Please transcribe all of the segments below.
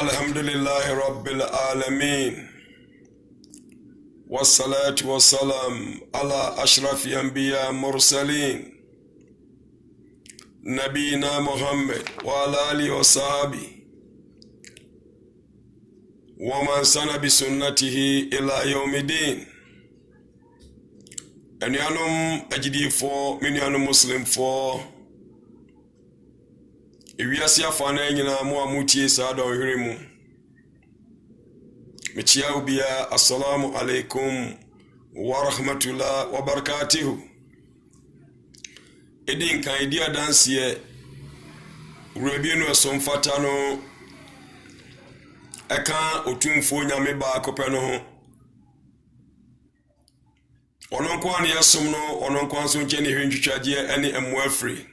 الحمد لله رب العالمين والصلاة والسلام على أشرف الأنبياء مرسلين نبينا محمد وعلى آله وصحبه ومن سن بسنته إلى يوم الدين. أن ينم أجدي فو من ينم مسلم فو Iwiasi afana nyina mo amutie saada ohwere mu. Mechia ubia assalamu alaikum wa rahmatullah wa barakatuh. Edin kan idi adanse rebienu esomfata no eka otumfo nyame ba akopɛ no ho. Ononkwa ne yasom no ononkwa so nche ne hwentwitwaje ene emmoafri.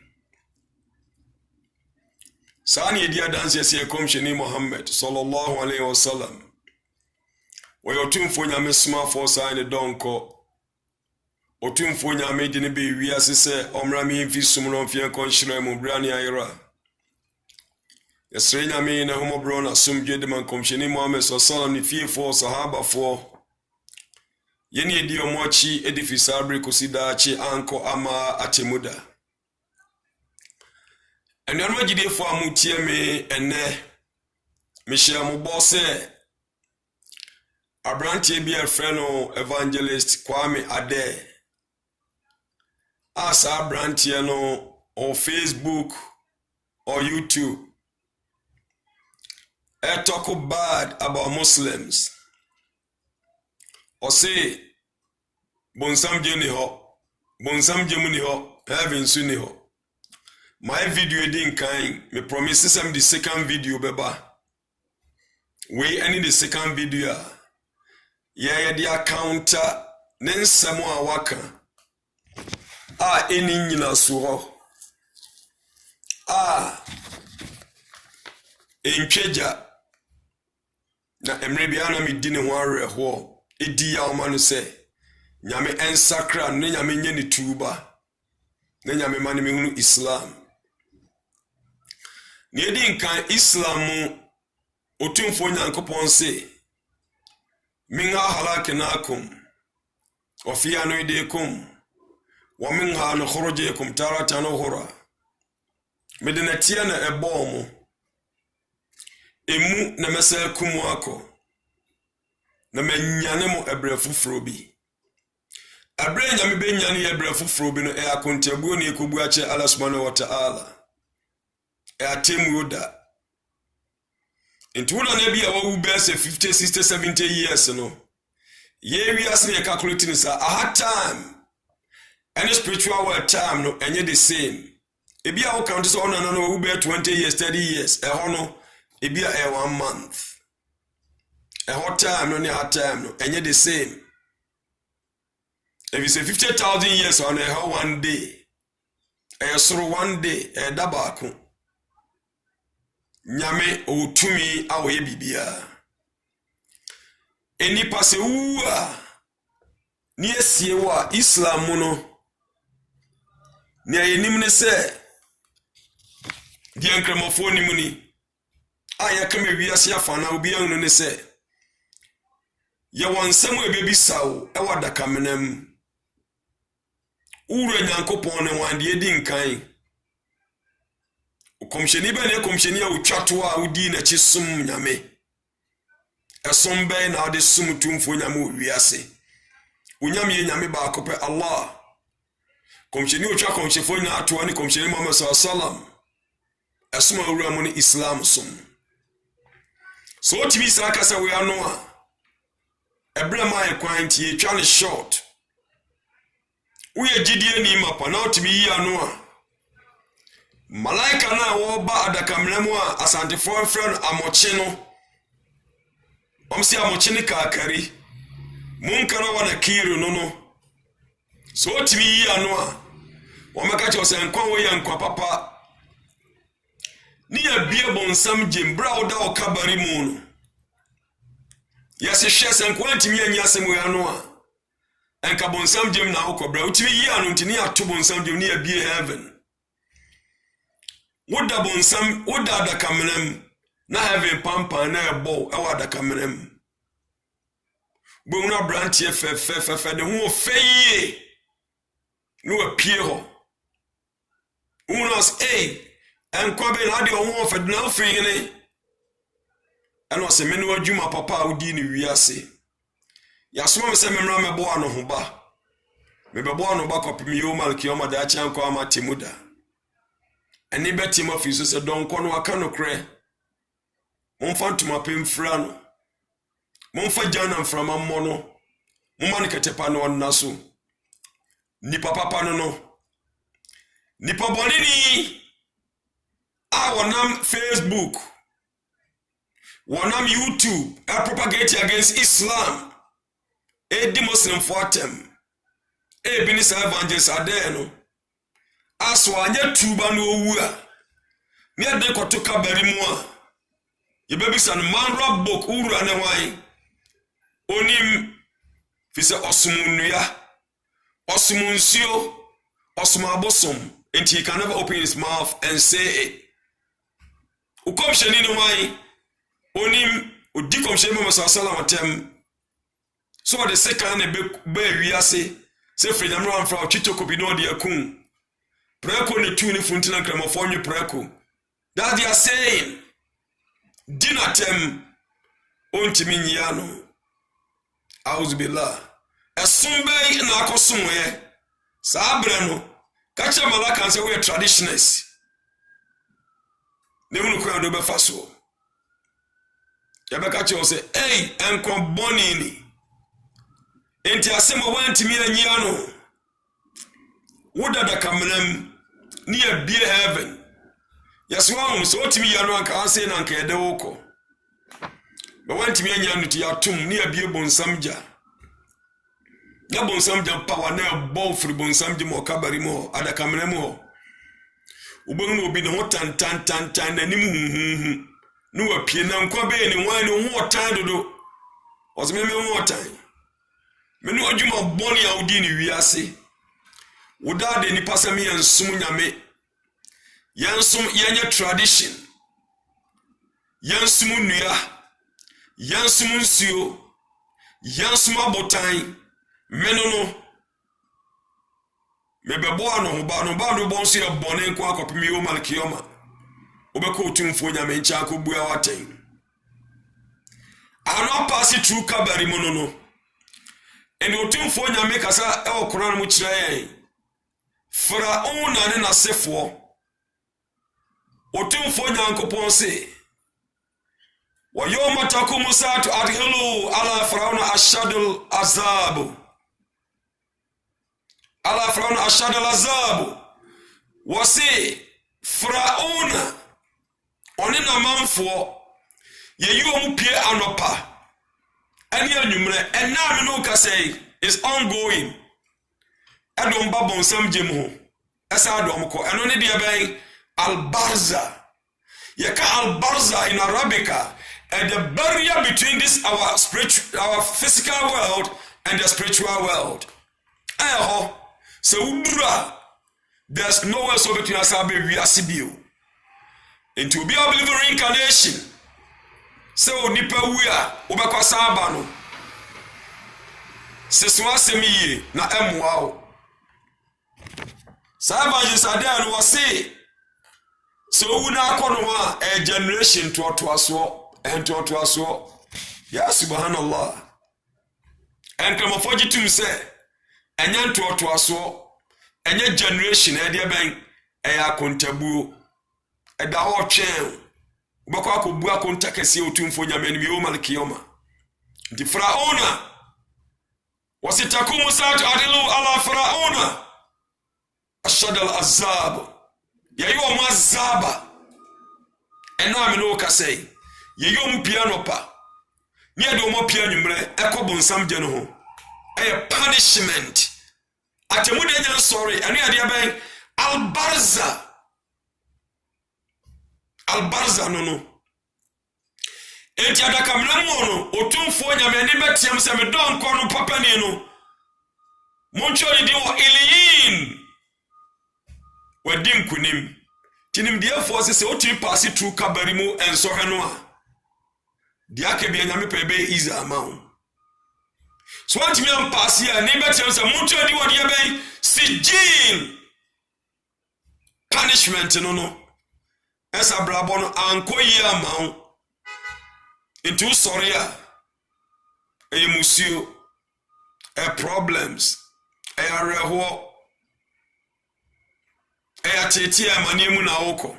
Sani edia danse se komsheni Muhammad sallallahu alaihi wasallam. Wa otumfo nyame sma for sign donko. Otumfo nyame de ne be wiase se omra me mfi sum no mfi konhira mu brane ayira. Yesre nyame na homo bro na sumje de man komsheni Muhammad sallallahu alaihi wasallam ni fie sahaba for. Yeni edi omochi edifisabre kosida chi anko ama atemuda. And you're not for Mutia me and Michelle Mubose Abranti be a fellow evangelist Kwame Ade. As Abrantiano or Facebook or YouTube. I talk bad about Muslims. Or say Bonsam Jenny Ho, Bonsam Gemini Ho, Heaven Sunni Ho. My video didn't kind. Me promises I'm the second video, beba. We any the second video. Yeah, the accounta. Nen samoa waka. Eni nyina suho. Enkweja. Na emrebiana mi dine ho areho. Edi ya omanu se. Nyame ensakra ne nyame nye ni tuba. Ne nyame mani me hunu Islam. Niedin kan Islamu otumfo nyankopon se minha halaknakum wa fi anuidikum wa minha nukhrujukum taratan ukhra medinatia na ebomu emu na mesakum wako na menyane mu ebrefufuro bi abre nyame be nyane ebrefufuro bi no e akontabuo ne ekobu ache Allah subhanahu wa ta'ala Atemuda. Into na be a who bears 50, 60, 70 years no. Ye we are calculating is a hard time. Any spiritual word time no and the same. It be our countries on and who bear 20 years, 30 years, a honor, it be a 1 month. A hot time, no hard time no and the same. If you say 50,000 years on a how 1 day, a sort 1 day, a dabaku. Nyame otumi awoye bibia eni pase uwa ni esie wa Islam no ni ayenim ne se dia nkramofo ni muni aya kama wiase afana obi anu ne se ye wonsam ebebisawo e wada kamenam uru nyankopon ne wande edi nkan Komsheni ba ne komsheni a utwato a udi na chisum nyame esom be na ade sum tumfo nyame wiase unyame nyame ba akopɛ Allah komsheni utwa komshefo na ato ani komsheni Muhammad sallam esom awura mu ne Islam sum so tibi saka sa we ano a ebre mai kwan tie twa ne short uye gidie ni mapa na otibi yi ano a Malaika na woba adakamremu a asante for friend amoche no. Omsi amoche ni kakari. Munkara wana kiru no. So timi yi anu a. Wamakache wase nkwa wo ya nkwa papa. Ni ya bie bonsam jimbra oda okabari mu no. Yase hwese nkwa timi anya asem we anu a. Enka bonsam jim na okobra. Utimi yi anu ntini ato bonsam jim ni ya bie heaven. Woda bonsam woda da kamenam na heaven pampan na ebo ewa adakamrem bo na branch fe de ho feye no apie ho unos enkwa be na de ho fe de na fe ne eno se me no adwuma papa odi ni wiase yasoma me se me mra me bo ano ho ba me be bo ano ba kopimi yo malki o ma da cha nkwa ma temuda eni betim office se don kono aka no kre momfa ntoma pemfra no momfa jana mframa mmono momma ne ketepa no naso nipa papa no nipa bonini a wonam Facebook wonam YouTube a propagate against Islam di Muslim fortem binis evangelist adeno aso anya tuba no owu a me ade kotoka barimu a yebebisan manra book uru ane wan onim fise osumunua osumunsuo osumabosom and he can never open his mouth and say it ukomsheni no wan onim odikomsheni mo sallallahu atem so the second be wiase se freedom ran from chitoko bi no de akun preko ne tu ne funtina kramofo nwe preko that they are saying dinatem ontimi nyano auzubillah esumbe na akosumwe sabre no kacha malaka say we traditionalists ne munu kwa do be faso ya be kacha o say enko bonini enti asemo wantimi anyano wodada kamram ni abie heaven yaswa so otimi yano anka ase na anka ede woko be wantimi anyano ti atum ni abie bonsamja ya bonsamja power na bo free bonsamja mo kabari mo ada kamram ho ubonu obi ne ho tan na nim no apie na nkwa be ni wan ni ho tan dodo ozimeme ho tan menu adwuma boni a odi ni wiase wodade ni pasami yansum nyame yansum yanya tradition yansum nua yansum nsuo yansum abotan menono mebebo ano ho ba no bonso ye bone nko akopimi o malkioma obeko otumfo nyame ncha akobua waten ano pass through kabari monono eni otumfo nyame kasa e okora no mu kire yen Faraon na ne nasefo otumfo nyankopon se wa yawma takumu saatu adhilu ala farauna ashadul azabu wasi Faraon oni na manfo ye yom pie anopa ani anwumre enam no ka say is ongoing adom babon sam jemu esa adom ko eno ne dia ben al-barza yaka al-barza in Arabica and the barrier between this our physical world and the spiritual world so udra there's nowhere so between us abe wiasibio and to be a believer reincarnation so nipa wia obekwasa aba no seswa semiye na emwao Saba jisadea no wase so una akono a generation to aso ya subhanallah en kama foji tum se enya to aso enya generation e de ben e ya kontabuo e da ho twen ubakwa akobu akonta kese otumfo nyame ni o malkiyoma ndi Faraona wasitakumu saatu adilu ala Faraona ashadal azab ya yo mazaba ena me no ka say ye yo mpiano pa ni ade o mo pia nwumre ekobonsam je no ho punishment atemude nya sorry anu ade aben albarza no enti adaka mlamu no otumfo nyame ni betiam se me don ko no papa ni no moncho ni o iliyin wadim kunim tinim dia force se otu pass through kabari mu enso hwe no a dia ke bia nyame pe be easy amount so what me am pass here ni better say mutu di wo dia ben sijil punishment no esa brabo no anko yi amount into sorry emusio problems areho tete amane mu na woko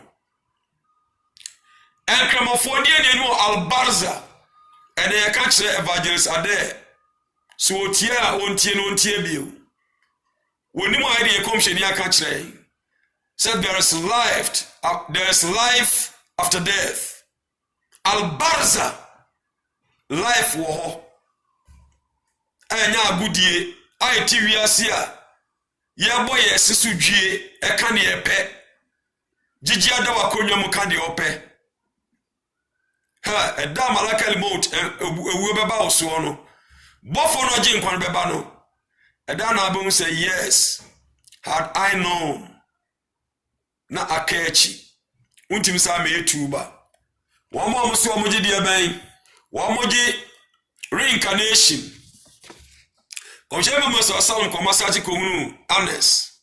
enkramofo die no albarza ene ka kire evangelist ade so otia ontie no ontie bio woni mo ide ekomhye ni aka kire said there is life after death albarza life wo anya agudie aiti wiase a ye boye sisudwie eka ne epe gigi ada wakonwa mu ka de ope ha edam alakal mot ewu beba oso no bofo no gi nkwan beba no eda na abon say yes had I known na akachi untim sa me etuba wo mo so mo gi de ben wo mo gi reincarnation Komshema maso salon ko masaji ko hunu honest.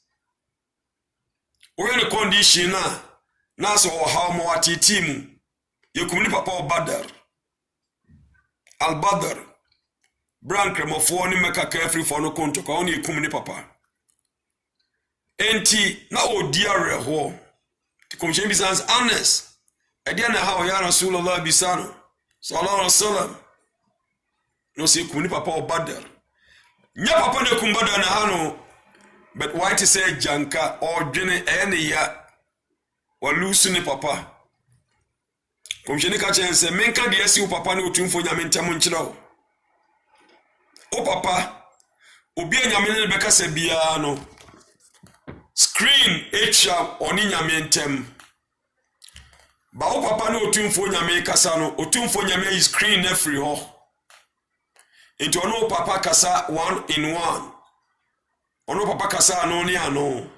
Oye ne condition na so how mo atitimu yekumni papa Badr. Al Badr. Brank mo fo ni meka carefree for no konto ko oni yekumni papa. Enti na odiare ho. Komshema bisans honest. Edia na how ya Rasulullah bisano sallallahu alaihi wasallam. No se yekumni papa Badr. Nya papa ne kumbada na hano but why to say janka or dwene ene ya walusu ne papa komsheni ka chense menka de asi o papa ne otumfo nyame ntam nkyira o papa obi anyame ne beka se bia no screen echa oni nyame ntam ba o papa ne otumfo nyame kasa no otumfo nyame is screen na free ho into ono papa kasa 1 in 1 ono papa kasa ano ni ano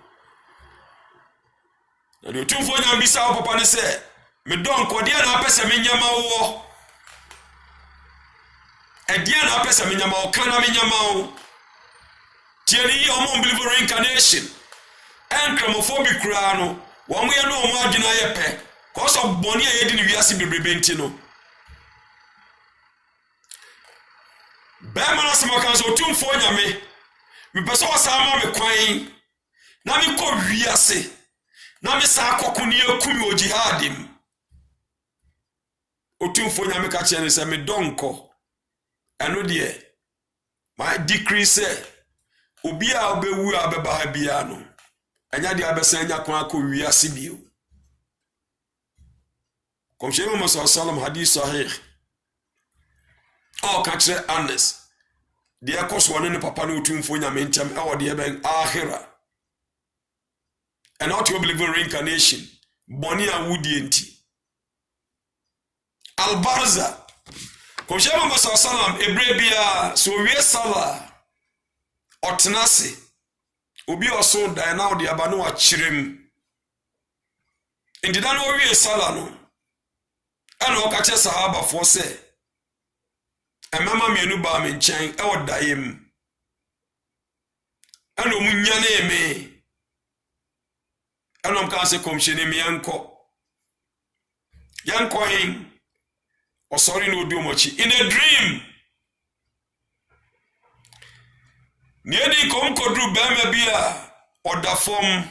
na do tumfo nyam bisa o papa ne se me don ko dia na apese me nyama wo e dia na apese me nyama o kana me nyama wo tieri yi o mo believe reincarnation enchromophobic kra no wo mo ye no mo adwena ye pe ko so boni a ye di ni wiase bebrebe nti no Bema sama kan so tumfo nyame me pese osama me kwan na me ko wiase na me sa akoko ne akumi o jihadim otumfo nyame ka kye ne se me donko eno de my decrease obi a obewu abeba ha bia no anya de abesa anya kwan akọ wiase bio komshe Muhammad sallallahu hadith sahih o ka kire honest de akoso ne papa no otumfo nyame ntem e wo de ben ahira and not to believe in reincarnation boni awudi enti albarza komshe Muhammad sallallahu ebrebia so wie sala otnase obi oso dan na de aba no akirem ndida no wie sala no ana o ka che sahaba fo se emama mienu ba me nchen e wodayem ana omunya na eme ana mka se komshene mi yanko hin o sorry no do mochi in a dream niedi kom kodru bema bia oda form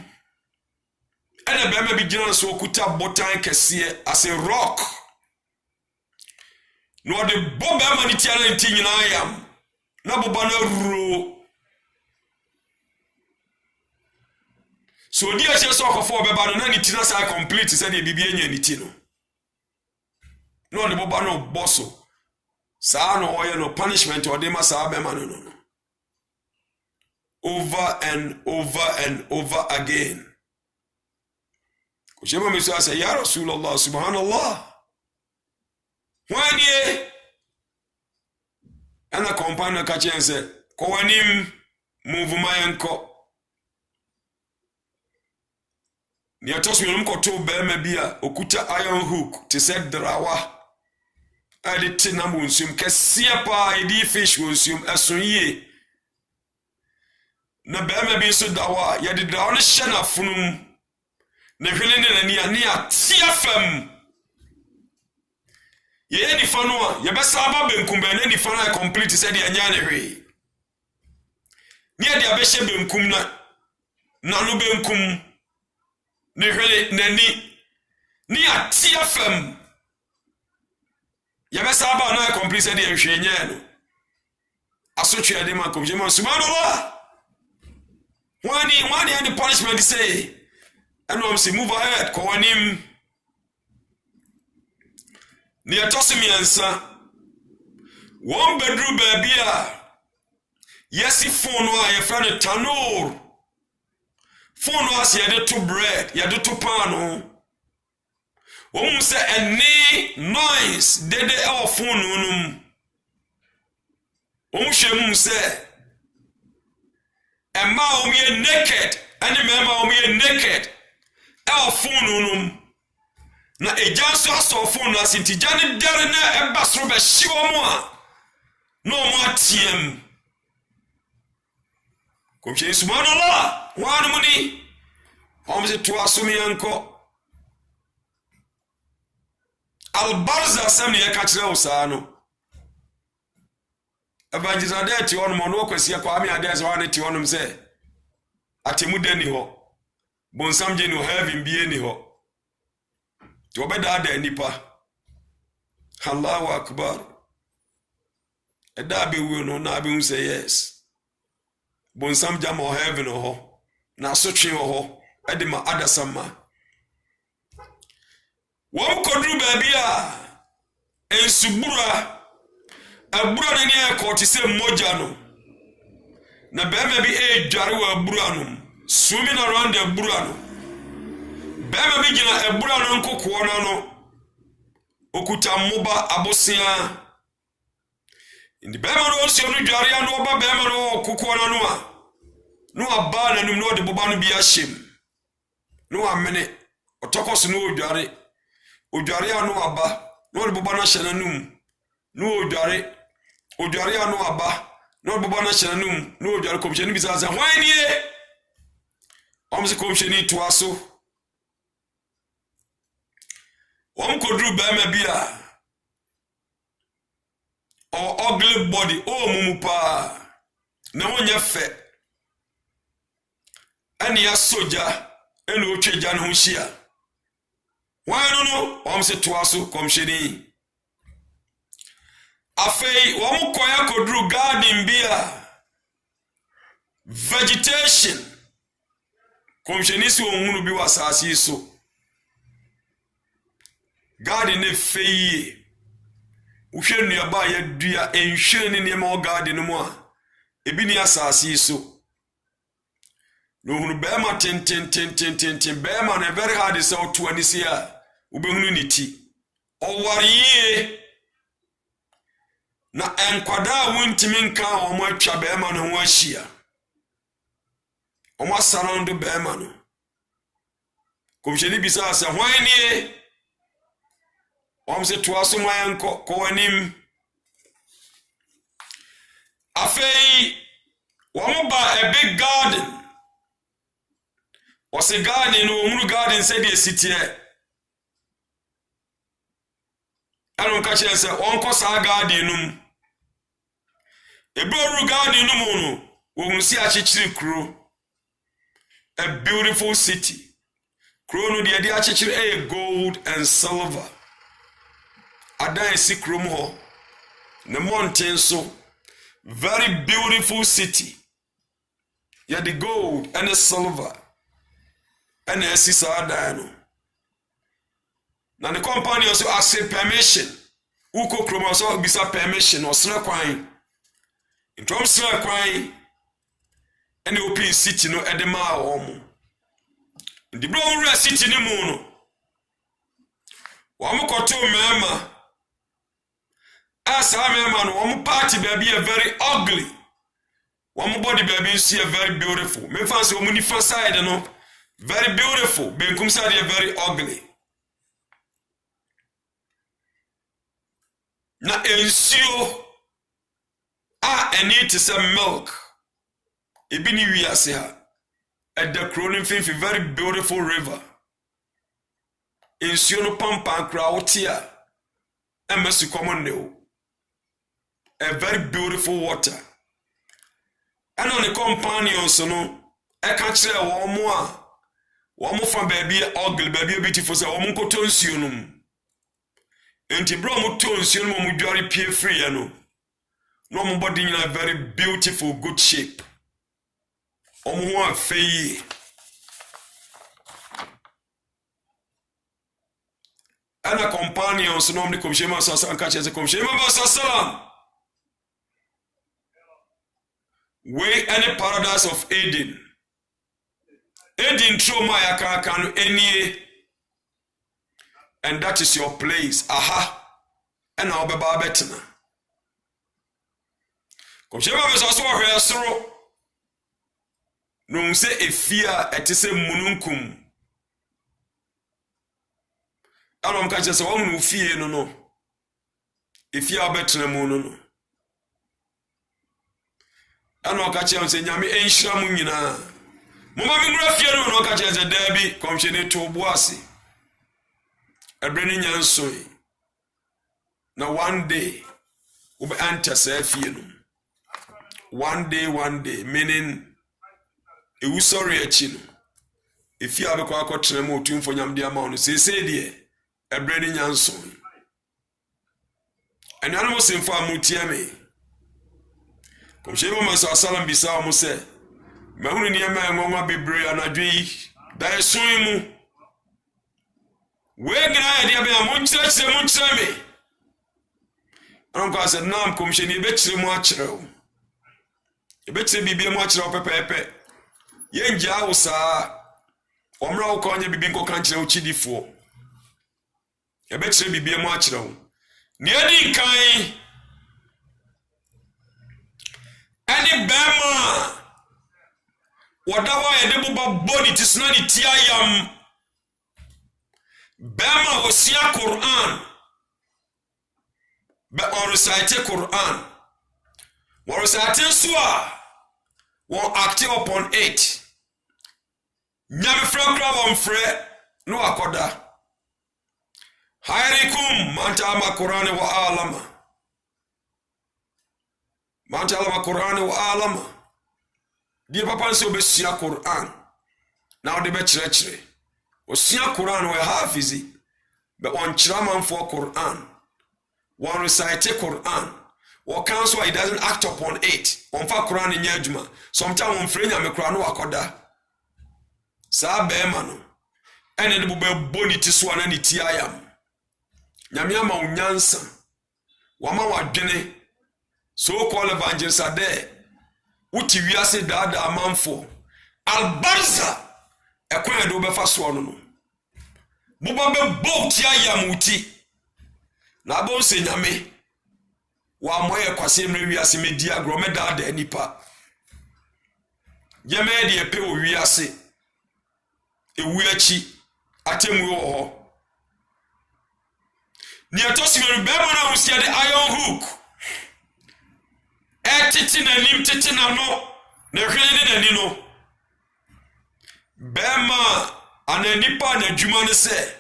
ana bema bi gina so okuta botan kese as a rock no de boba ma ni tiara nti nyina yam na boba na ruro so di a che so akofo beba no na ni tina sa complete se de bibia nya ni ti no de boba no bosso sa no oye no punishment o de ma sa be ma no over and over again ko jema mi sa ya Rasulullah subhanallah when ye ana companion ka chense ko wanim move mayanko ni atos mi ko to be ma bia okuta iron hook te said drawa ade te na monsum kɛseɛ paa yɛdi fish wonsum ɛso yie na bɛrima bi nso da hɔ a yɛde da no hyɛ na funum na hwene ne n'ani a ne atia fam yɛyɛ nifa no a yɛbɛsa aba benkum bɛn na nifa no a complete sɛ deɛ anya ne hwee ne yɛde abɛhyɛ benkum na no benkum ne hwene n'ani ne atia fam yɛbɛsa aba na complete sɛ deɛ hwee nyɛ no asotwe ade ma komje ma subhanallah wani and the punishment say and I'm say move ahead ko wanim ni atosi miensa one bedroom baby a yesi phone a ye friend tanur phone as ye de to bread ye de to pan o say any noise dede e phone num o hwem say and ma ye naked and remember ye naked our phone na ejanso aso phone na sintijane dare na ebasro be hyewo mo a no mo atiem ko je subhanallah wanu muni omze to asumi anko albarza samni ya kachira usano evangelizade ti onu mo no kwesi kwa ami ade so wane ti onu mse atemu dani ho bonsam je no heaven bie ni ho ti obeda da nipa Allahu akbar eda be wu no na be hu say yes bonsam jam ho heaven ho na so twe ho ede ma adasama wo kodru ba bia ensubura abura ne ne ko ti se moja no na bema bi dware wa abura no swimming around the abura no bema bi gina abura no nkokko no okuta moba abosia indi bema no so no dware ya no oba bema no kokko no a no aba na num no de boba no bi ahyem no amene otokoso no odware ya no aba no de boba no hye na num no odware ya no aba no boba no hye na num no odware komhye bi zaza hwan nie omse komhye ni to aso kodru bema bia o ugly body o mumu pa na wonye fe ani ya soja enu otweja no hia wan no omse to aso komhye ni afei koya kodru garden bia vegetation komhye ni si ohunu bi wasasi so garden ne feye uhwe nuaba ya dua enhwere ne niam o garden mu a ebi ni asase so no hunu bema ten bema na very hard is out to anisi a ubehunu ni ti owariye na enkwada wontimi nka omo atwa bema no ho ahia omo surround bema no komsheni bisa asa hwan nie omse to aso man ko anim afei ba a big garden was a garden no muru garden said the city anon ka chere se onko sa garden num eboru garden num no wo si achichiri kro a beautiful city kro no de achichiri a gold and silver adan sikrom ho the mountain so very beautiful city ya the gold and the silver and the sisa adan no na the company also ask permission uko krom also bisa permission osra kwan introm sra kwan and the open city no edema omo the bro city ni mu no wa mo koto mema asa man one party baby a very ugly one body baby see a very beautiful me fancy one different side no very beautiful benkum side very ugly na ensio eni te se milk ebi ni wiase ha the cronin fifi very beautiful river ensio no pampan kra wotia emesi common ne a very beautiful water and on the companions no e ka kire wo mo fa baby ogle baby beautiful say wo mo nkoto nsio no enti bro mo to nsio no mo dware pie free ya no my body in a very beautiful good shape omo afei ana companions no me komshema sasa ankache ze komshema basasalam we any paradise of Eden trauma yakaka no enie and that is your place aha and now beba betena komshema basaso hwe soro no se efia etise mununkum alom ka chese wo mu fie no efia betena mu no ano ka che on se nyame enhira mu nyina mo ma mi ngura fie no ka che ze dabi komhye ne to boase ebreni nyanso na one day we be enter se fie no one day meaning ewu sorry achi no efia be kwa akotena mu otumfo nyamde ama no se de ebreni nyanso enu anu mo semfo amutia me komshebo maso asalam bisa mo se mahunu ni ema enwa bebre anadwi da esun mu we gra ya dia be amunchire me anu kwa se nam komsheni be chire mu akire o be chire bibie mu akire o pepepe yenja usa omra ukonye bibi nko kanchire uchidifo ebe chire bibie mu akire o ne adi kan ani bema wadawa yede buba body tisna ni tiayam bema osia Quran be on recite Quran wa recite suwa won act upon it nyame frakra won frɛ no akoda hayrikum mantama Quran wa alama mantama Quran wa alama die papa nse obesia Quran na ode be kyerɛkyerɛ osia Quran wa hafizi be on kyerama for Quran one recite Quran or counsel he doesn't act upon it on fa Quran in adwuma sometimes on frenya me Quran wa koda sa be ma no ene de be boni ti so na ni ti ayam nyame ama unyansa wa ma wadwene so called evangelist ade uti wiase dada amanfo albarza ekwan do be fa so no buba be bolt ayam uti na bo se nyame wa moye kwase mre wiase medi agro me dada nipa yeme de epe o wiase ewu achi atemu wo ho ni atosime be mo na usia de iron hook etiti na nim titi na no na hwene de ni no bema ananipa na dwuma ne se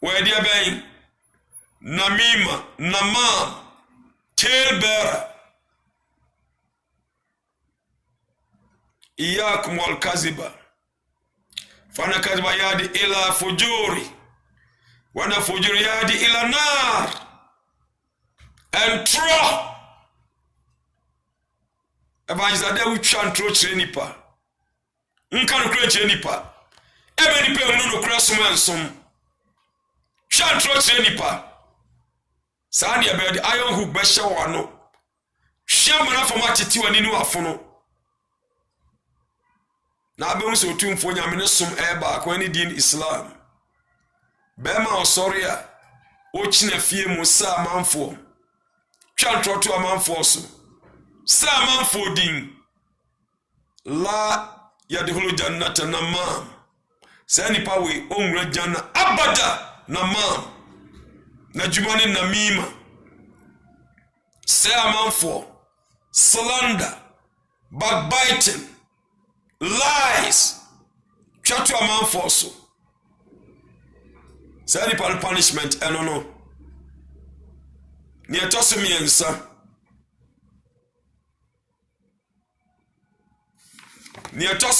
we dia ben namima namam tillbearer iyakum wal kaziba fana kaziba yadi ila fujuri wana fujuri yadi ila nar and tro evangelist ade utwa tro kire nipa nka no kire kire nipa ebe nipa enu no kura somansom twa tro kire nipa sani ebe de iron hook be hye wo no hye mana fama titi wani ni wafono na abe nso otumfo nyame ne som eba akwani din Islam bema osoria o china fie mu sa manfo twa amanfo so sa amanfo din la yadkhulu jannata namam sani pawe onwura janna abada namam na jumani namima say amanfo slander backbiting lies twatu amanfo so say the punishment eno no ni etoso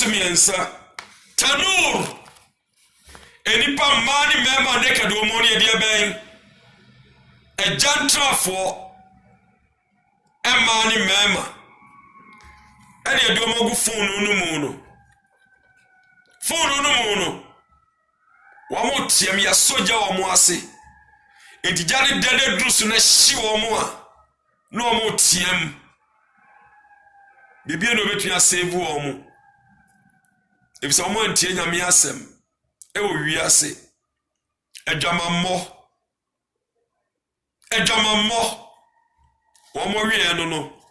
miensa tanur enipa mani mema ndeka do moni ede ben e jantrafo emani mema ene ede mogu fonu no mu wa mo tiam ya soja wa mo ase etijane dede drusu na hyi wa mo a no mo tiam bibia no betua save wa mo if someone tie nyame asem e wo wiase adwamammo wo mo wie no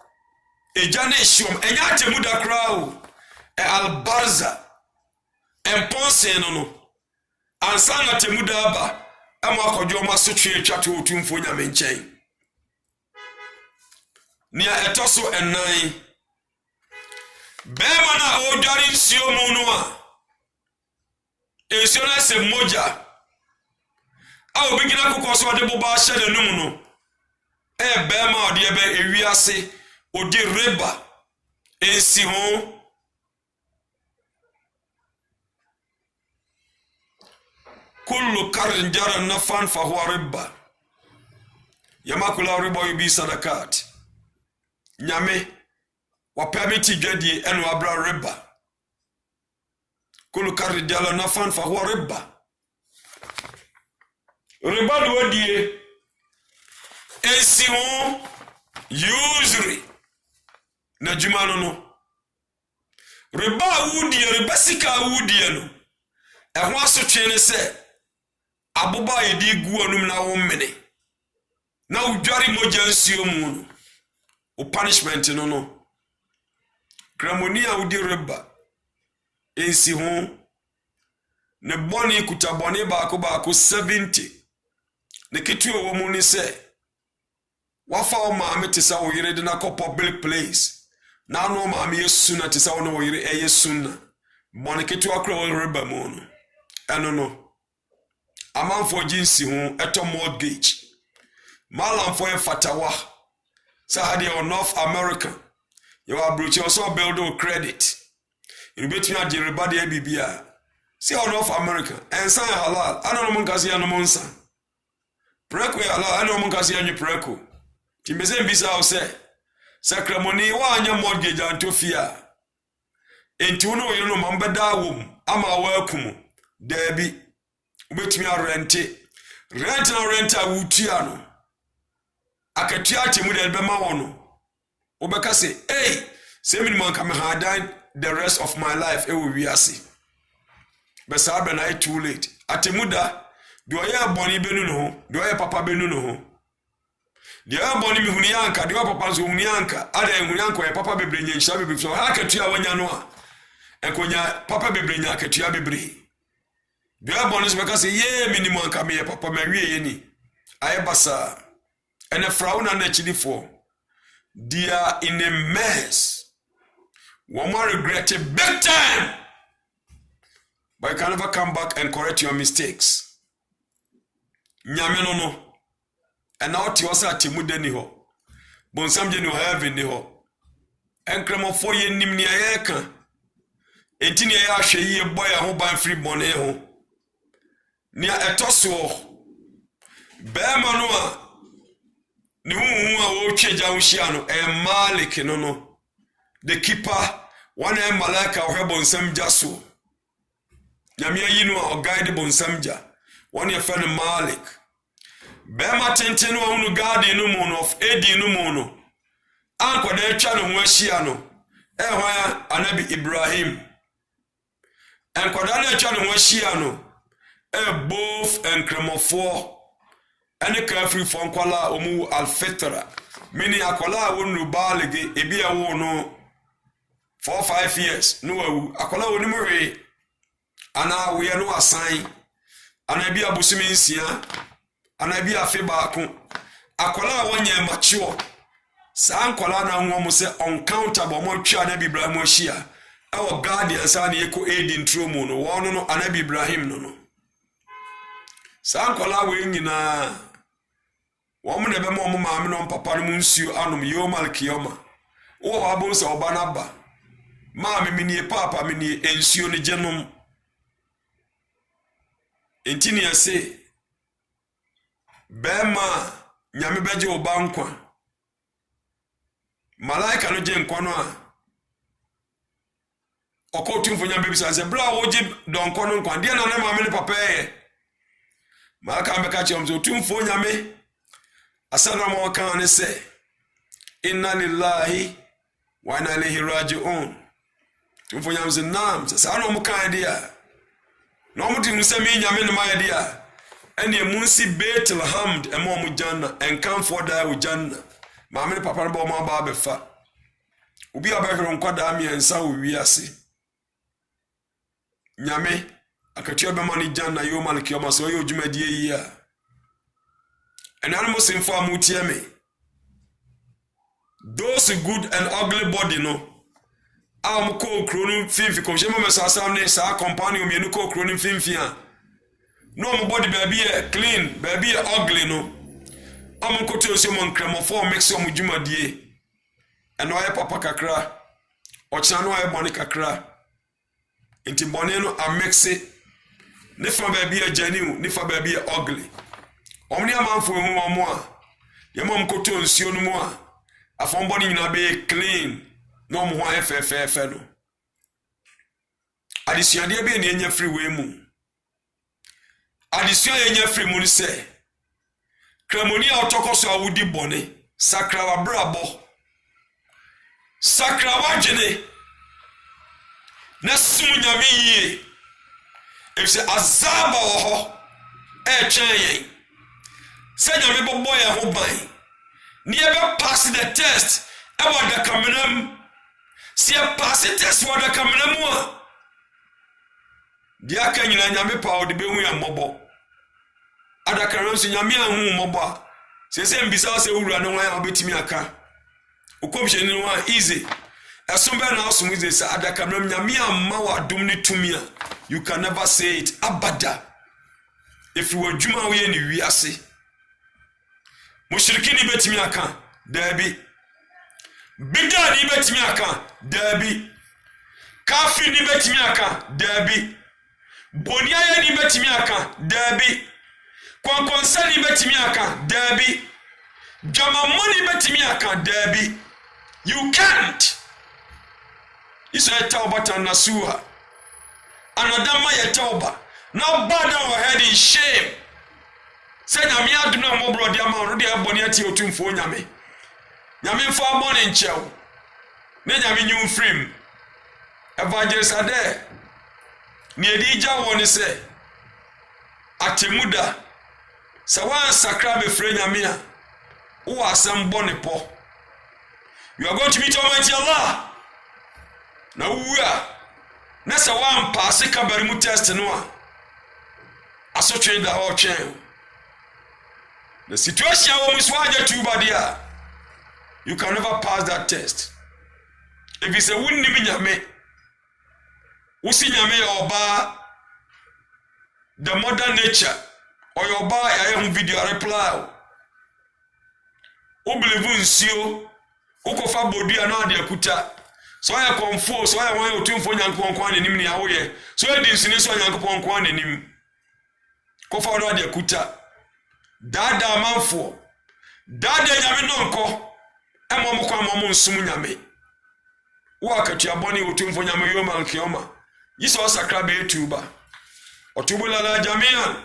ejane hyiom enya atemu da krao e albarza emponse no ansana temu da aba ama akodwo ma so twe twato otumfo nyame nchen nia etoso enan bema na odware nsio mu no a esio na se moja a obigina kokoso ade boba hye de num no bema ode ebe ewiase odi riba ensi ho kullu karin jara nafan fa huwa riba yamakula riba yubi sadakat nyame wa permiti dwadi eno abra riba kullu karin jara nafan fa huwa riba do wadie ensi ho usury na jumano no riba wudie riba sika wudie no ehwo asotwe ne se aboba yedi gu anum na wo mene na udware moja nsio mu no o punishment no kramoni a udi riba ensi ho ne boni kutaboni baako 70 ne kitu wo mu ni se wafa o maame te sa wo yire de na ko public place na no maame yesuna te sa wo no wo yire eyesuna boni kitu akra wo riba mu no eno no amanfo jinsi ho eto mortgage malamfo e fatawa sa hade o North America you abroach also build o credit you between a jeribade e bibia see o North America ensan halal anono munkasi anomo nsa preko halal anono munkasi anyu preko timbeze mbisa o se sakramoni wa anya mortgage antofia enti uno yino mambeda wom ama wakum debi ubetumi a rent na wutua no akatua atemu de be ma wono obeka say hey say me man come hard the rest of my life e wo wiase be sa be na too late atemu da de oye boni benu no ho de oye papa benu no ho de oye boni mi huni yanka de oye papa so huni yanka ada huni yanka oye papa bebrenye nhyia bebre so akatua wanya no a enkonya papa bebrenye akatua bebre Dia bonus because ye minimum come here papa me wie ni ayebasa ene frau na chidi for they are in a mess one more regret it big time but you can never come back and correct your mistakes nyame no and now ti wasa atimude ni ho bonsam je ni heaven ni ho enkremo for ye nim ni ayeka entini ya ahwe ye boy ho ban free bone ho nia etoso bema no a ni hu a wo tweja wo hia no Malik no the keeper one malaka wo hebo nsam jaso nyame yi no a guide bo nsam ja one ye fan Malik bema tenten wo unu guard no mu no of edi no mu no anko da etwa no ho ahia no hwan anabi Ibrahim anko da na etwa no ho ahia no both and cremofo any carefree from kwala omu alfitra mini akola wonu balege ebi awo no 4-5 years no akola wonu mwe ana we no asan ana bi abusumi nsia anabi afe baako akwala wanya mature saa nkwala na nwo mo se uncountable mo twa anabi Ibrahim ohia awo guardian sa na yeko aid intro mu no wono no anabi Ibrahim no saa nkwala we nyina wo mo na be mo maame no papa no nsuo anom yomal kiyoma wo abo se oba na ba maame mini papa mini ensuo ne genom entini ase bema nyame beje oba nkwa malaika no je nkwa no a okotumfo nyame bisa se bra wo je donkwa no nkwa de na na maame ne papa malaka ambeka che omzo tumfo nyame asana mo kan ne se inna lillahi wa inna ilaihi raji'un tumfo nyame se nam se sa no mo kan dia no mo tim se mi nyame ne ma dia ene munsi Bethlehem emo mu janna enkan for da wo janna maame ne papa no bo ma ba befa obi abehro nkwada mi ensa wo wiase nyame akatua be mani janna yo maliki o maso yo dwumadie yi a enanu musimfo amutie me those good and ugly body no am ko kronu finfi ko jema me sasam ne sa company o me nu ko kronu finfi a no mo body baby clean baby ugly no am ko to so mo nkremofo mix o mo dwumadie eno aye papa kakra o chanu aye boni kakra inti boni no amexe ne fa baby genuine ne fa baby ugly omni amanfo hu omo a ye mom ko to nsuo no mu a afon boni nyina be clean no mo ho efefefe no adisuade be ne enya free we mu adisua enya free mu ni se kramoni a otokoso awudi bone sakra wa brabo sakra wa jene na sumu nyame yie efse azaba ho twen se nyame bobo ya ho ban ni e be pass the test e wa da kamenam si e pass the test wa da kamenam a dia ka nyina nyame pa o de be hu ya mbobo adakara nso nyame ahu mbobo a se mbisa se wura no wan ya obetimi aka ukobje ni wan easy esombe na asum easy se adakara nyame amma wa dum ni tumia you can never say it abada if you were juma we ni wiase mushriki ni betimi aka dabi bidda ni betimi aka dabi kafir ni betimi aka dabi boniya ni betimi aka dabi kwankonsa ni betimi aka dabi jamammo ni betimi aka dabi you can't isa tauba nasuha anadama ya tauba now bow down our head in shame say nyame adum na mo brodi ama no de boni ati otumfo nyame mfo abone nchew ne nyame nyum frame evangelist ade ni edija woni se atemuda sawan sakra be frɛ nyame a wo asem bone po you are going to meet Almighty Allah na wuwa na sawan pass kabari mu test no a asotwe da ho twen the situation wo muswaje tuba dia you can never pass that test if you say wunni mi nyame usi nyame oba the modern nature or your ba ya hu video reply o believe nsio ukofa bodua na ade akuta so ya konfo so ya wan otumfo nyankopon kwa nanim ni awoye so ya di nsini so nyankopon kwa nanim kofa no ade akuta dada amanfo dada nyame no nko emom kwa mom nsum nyame wo akatua boni otumfo nyame yomal kioma yiso sakra be tuba otubula la jamian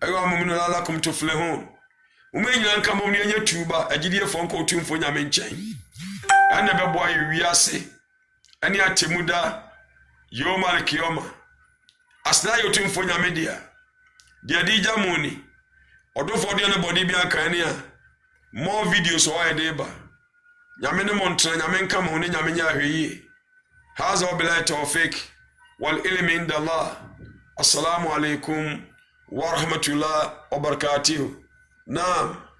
ayo amuminu la lakum tuflihun umenya nka mom ne nya tuba agidie fonko otumfo nyame nchen ana be boy wiase ani atemuda yomal kioma asna yotumfo nyame dia dija muni odofo de na body bi akane a more videos o aye ba nyame ne montra nyame nka mo ne nyame nya hweyi haza billahi tawfik wal ilmi inda Allah assalamu alaikum wa rahmatullahi wa barakatuh. Naam.